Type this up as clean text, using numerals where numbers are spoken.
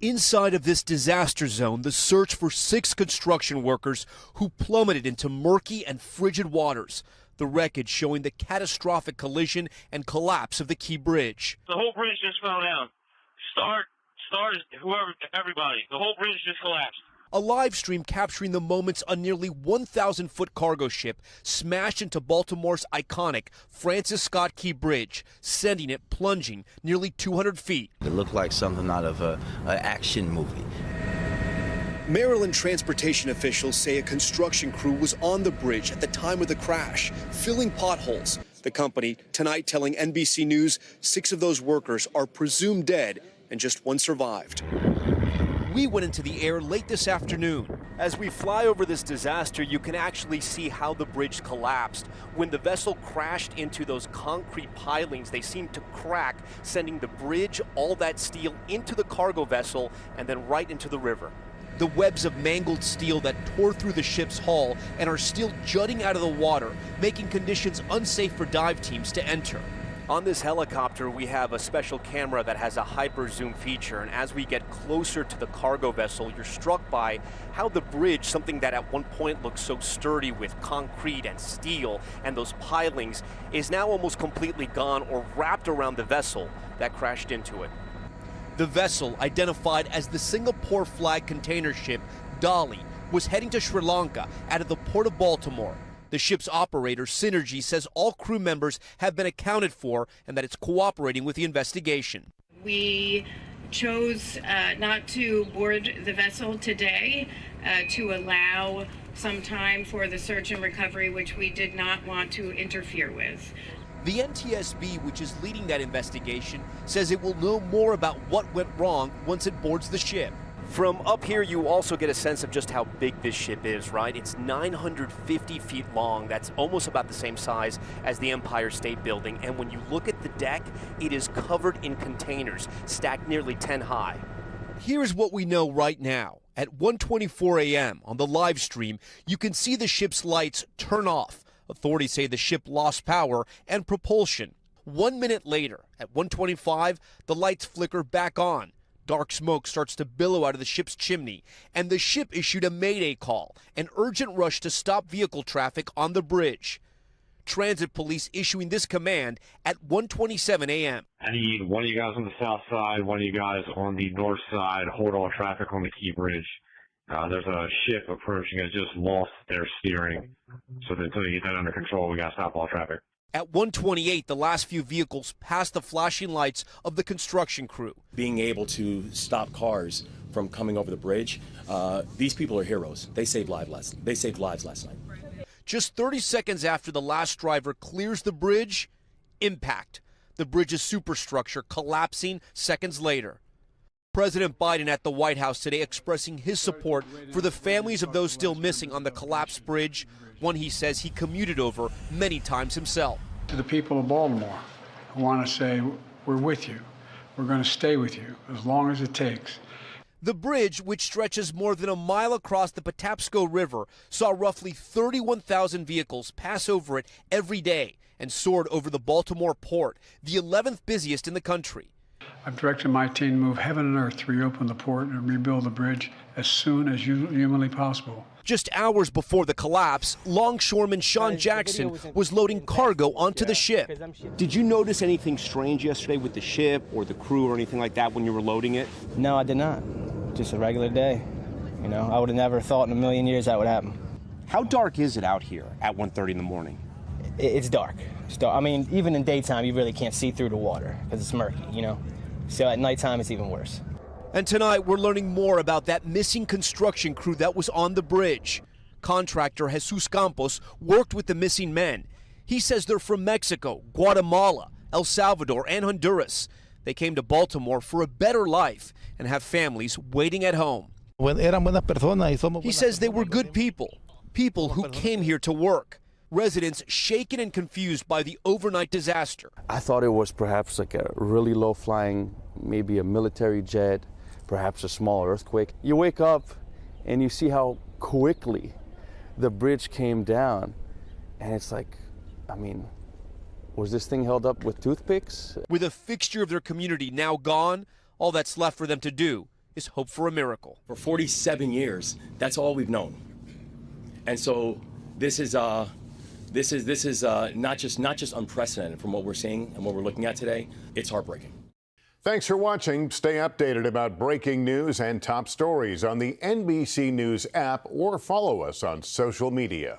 Inside of this disaster zone, the search for 6 construction workers who plummeted into murky and frigid waters. The wreckage showing the catastrophic collision and collapse of the Key Bridge. The whole bridge just fell down. Stars, whoever, everybody. The whole bridge just collapsed. A live stream capturing the moments a nearly 1,000-foot cargo ship smashed into Baltimore's iconic Francis Scott Key Bridge, sending it plunging nearly 200 feet. It looked like something out of an action movie. Maryland transportation officials say a construction crew was on the bridge at the time of the crash, filling potholes. The company tonight telling NBC News 6 of those workers are presumed dead and just 1 survived. We went into the air late this afternoon. As we fly over this disaster, you can actually see how the bridge collapsed. When the vessel crashed into those concrete pilings, they seemed to crack, sending the bridge, all that steel, into the cargo vessel and then right into the river. The webs of mangled steel that tore through the ship's hull and are still jutting out of the water, making conditions unsafe for dive teams to enter. On this helicopter, we have a special camera that has a hyper zoom feature, and as we get closer to the cargo vessel, you're struck by how the bridge, something that at one point looked so sturdy with concrete and steel and those pilings, is now almost completely gone or wrapped around the vessel that crashed into it. The vessel, identified as the Singapore flag container ship Dolly, was heading to Sri Lanka out of the port of Baltimore. The ship's operator, Synergy, says all crew members have been accounted for and that it's cooperating with the investigation. We chose not to board the vessel today to allow some time for the search and recovery, which we did not want to interfere with. The NTSB, which is leading that investigation, says it will know more about what went wrong once it boards the ship. From up here, you also get a sense of just how big this ship is, right? It's 950 feet long. That's almost about the same size as the Empire State Building. And when you look at the deck, it is covered in containers, stacked nearly 10 high. Here's what we know right now. At 1:24 a.m. on the live stream, you can see the ship's lights turn off. Authorities say the ship lost power and propulsion. 1 minute later, at 1:25, the lights flicker back on. Dark smoke starts to billow out of the ship's chimney, and the ship issued a mayday call, an urgent rush to stop vehicle traffic on the bridge. Transit police issuing this command at 1:27 a.m. I need one of you guys on the south side, one of you guys on the north side, hold all traffic on the Key Bridge. There's a ship approaching that just lost their steering. So until you get that under control, we got to stop all traffic. At 1:28, the last few vehicles passed the flashing lights of the construction crew. Being able to stop cars from coming over the bridge, these people are heroes. They saved lives last night. Just 30 seconds after the last driver clears the bridge, impact. The bridge's superstructure collapsing seconds later. President Biden at the White House today expressing his support for the families of those still missing on the collapsed bridge, one he says he commuted over many times himself. To the people of Baltimore, I want to say we're with you. We're going to stay with you as long as it takes. The bridge, which stretches more than a mile across the Patapsco River, saw roughly 31,000 vehicles pass over it every day and soared over the Baltimore port, the 11th busiest in the country. I've directed my team to move heaven and earth to reopen the port and rebuild the bridge as soon as humanly possible. Just hours before the collapse, longshoreman Sean Jackson was loading cargo onto the ship. Did you notice anything strange yesterday with the ship or the crew or anything like that when you were loading it? No, I did not. Just a regular day. You know, I would have never thought in a million years that would happen. How dark is it out here at 1:30 in the morning? It's dark. It's dark. I mean, even in daytime, you really can't see through the water because it's murky, you know? So at nighttime, it's even worse. And tonight, we're learning more about that missing construction crew that was on the bridge. Contractor Jesus Campos worked with the missing men. He says they're from Mexico, Guatemala, El Salvador, and Honduras. They came to Baltimore for a better life and have families waiting at home. He says they were good people, people who came here to work. Residents shaken and confused by the overnight disaster. I thought it was perhaps like a really low flying, maybe a military jet, perhaps a small earthquake. You wake up and you see how quickly the bridge came down, and it's like, I mean, was this thing held up with toothpicks? With a fixture of their community now gone, all that's left for them to do is hope for a miracle. For 47 years, that's all we've known. And so this is not just unprecedented from what we're seeing and what we're looking at today. It's heartbreaking. Thanks for watching. Stay updated about breaking news and top stories on the NBC News app or follow us on social media.